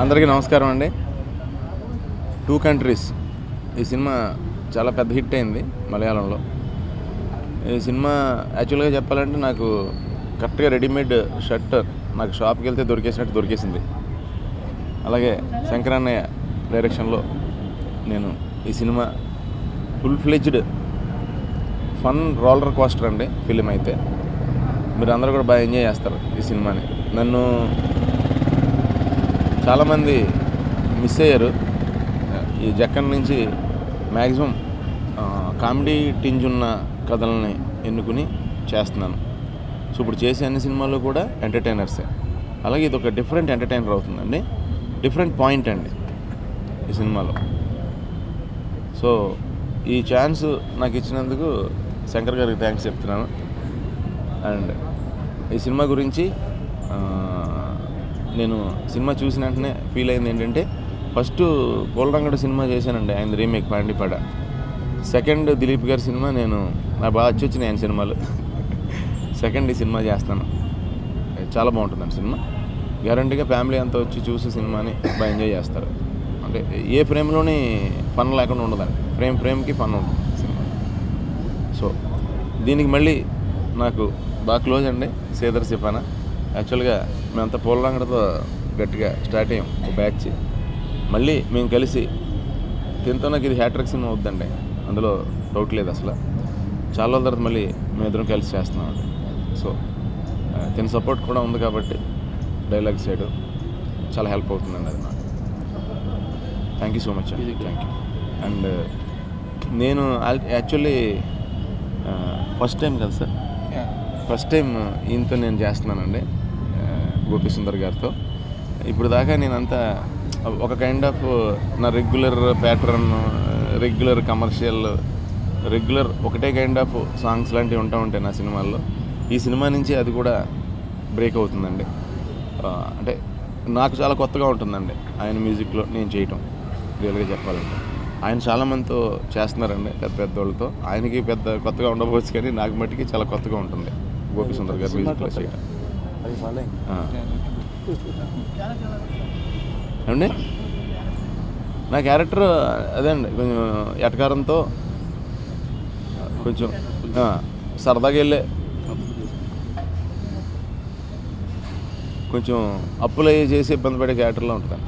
అందరికీ నమస్కారం అండి. టూ కంట్రీస్ ఈ సినిమా చాలా పెద్ద హిట్ అయింది మలయాళంలో. ఈ సినిమా యాక్చువల్గా చెప్పాలంటే నాకు కరెక్ట్గా రెడీమేడ్ షర్ట్ నాకు షాప్కి వెళ్తే దొరికేసినట్టు దొరికేసింది. అలాగే శంకరన్నయ్య డైరెక్షన్లో నేను ఈ cinema full fledged fun roller coaster అండి. ఫిలిం అయితే మీరు అందరూ కూడా బాగా ఎంజాయ్ చేస్తారు ఈ సినిమాని. నన్ను చాలామంది మిస్ అయ్యారు. ఈ జక్కన్ నుంచి మ్యాక్సిమం కామెడీ టింజ్ ఉన్న కథలని ఎన్నుకుని చేస్తున్నాను. సో ఇప్పుడు చేసే అన్ని సినిమాలు కూడా ఎంటర్టైనర్సే. అలాగే ఇది ఒక డిఫరెంట్ ఎంటర్టైనర్ అవుతుందండి. డిఫరెంట్ పాయింట్ అండి ఈ సినిమాలో. సో ఈ ఛాన్స్ నాకు ఇచ్చినందుకు శంకర్ గారికి థ్యాంక్స్ చెప్తున్నాను. అండ్ ఈ సినిమా గురించి నేను సినిమా చూసిన వెంటనే ఫీల్ అయింది ఏంటంటే, ఫస్ట్ పోలరంగడు సినిమా చేశానండి, ఆయన రీమేక్ పాండిపడ. సెకండ్ దిలీప్ గారి సినిమా నాకు బాగా వచ్చినాయి ఆయన సినిమాలు. సెకండ్ ఈ సినిమా చేస్తాను. చాలా బాగుంటుందండి సినిమా. గ్యారంటీగా ఫ్యామిలీ అంతా వచ్చి చూసి సినిమాని బాగా ఎంజాయ్ చేస్తారు. అంటే ఏ ఫ్రేమ్లోని ఫన్ లేకుండా ఉండదండి. ఫ్రేమ్కి ఫన్ ఉంటుంది సినిమా. సో దీనికి మళ్ళీ నాకు బాగా క్లోజ్ అండి శ్రీధర్ సిపానా. యాక్చువల్గా మేమంతా పోలరంగడితో గట్టిగా స్టార్ట్ అయ్యాం ఒక బ్యాచ్. మళ్ళీ మేము కలిసి తినతో నాకు ఇది హ్యాట్రిక్ సినిమా అవుద్దండి, అందులో డౌట్ లేదు అసలు. చాలా రోజుల తర్వాత మళ్ళీ మేమిద్దరం కలిసి చేస్తున్నామండి. సో తిన సపోర్ట్ కూడా ఉంది కాబట్టి డైలాగ్ సైడ్ చాలా హెల్ప్ అవుతుందండి అది నాకు. థ్యాంక్ యూ సో మచ్ అండి. Thank you. అండ్ నేను యాక్చువల్లీ ఫస్ట్ టైం కదా సార్, ఫస్ట్ టైం ఈయనతో నేను చేస్తున్నానండి, గోపి సుందర్ గారితో. ఇప్పుడు దాకా నేనంతా ఒక కైండ్ ఆఫ్ నా regular pattern, regular commercial, regular ఒకటే కైండ్ ఆఫ్ సాంగ్స్ లాంటివి ఉంటాయి నా సినిమాల్లో. ఈ సినిమా నుంచి అది కూడా బ్రేక్ అవుతుందండి. అంటే నాకు చాలా కొత్తగా ఉంటుందండి ఆయన మ్యూజిక్లో నేను చేయటం. రియల్గా చెప్పాలంటే ఆయన చాలామందితో చేస్తున్నారండి, పెద్ద వాళ్ళతో. ఆయనకి పెద్ద కొత్తగా ఉండకపోవచ్చు, కానీ నాకు మట్టికి చాలా కొత్తగా ఉంటుంది గోపి సుందర్ గారు మ్యూజిక్లో చేయటం. ఏమండి నా క్యారెక్టర్ అదే అండి, కొంచెం ఎటకారంతో కొంచెం సరదాగా వెళ్ళే, కొంచెం అప్పులు చేసి ఇబ్బంది పడే క్యారెక్టర్లో ఉంటుంది.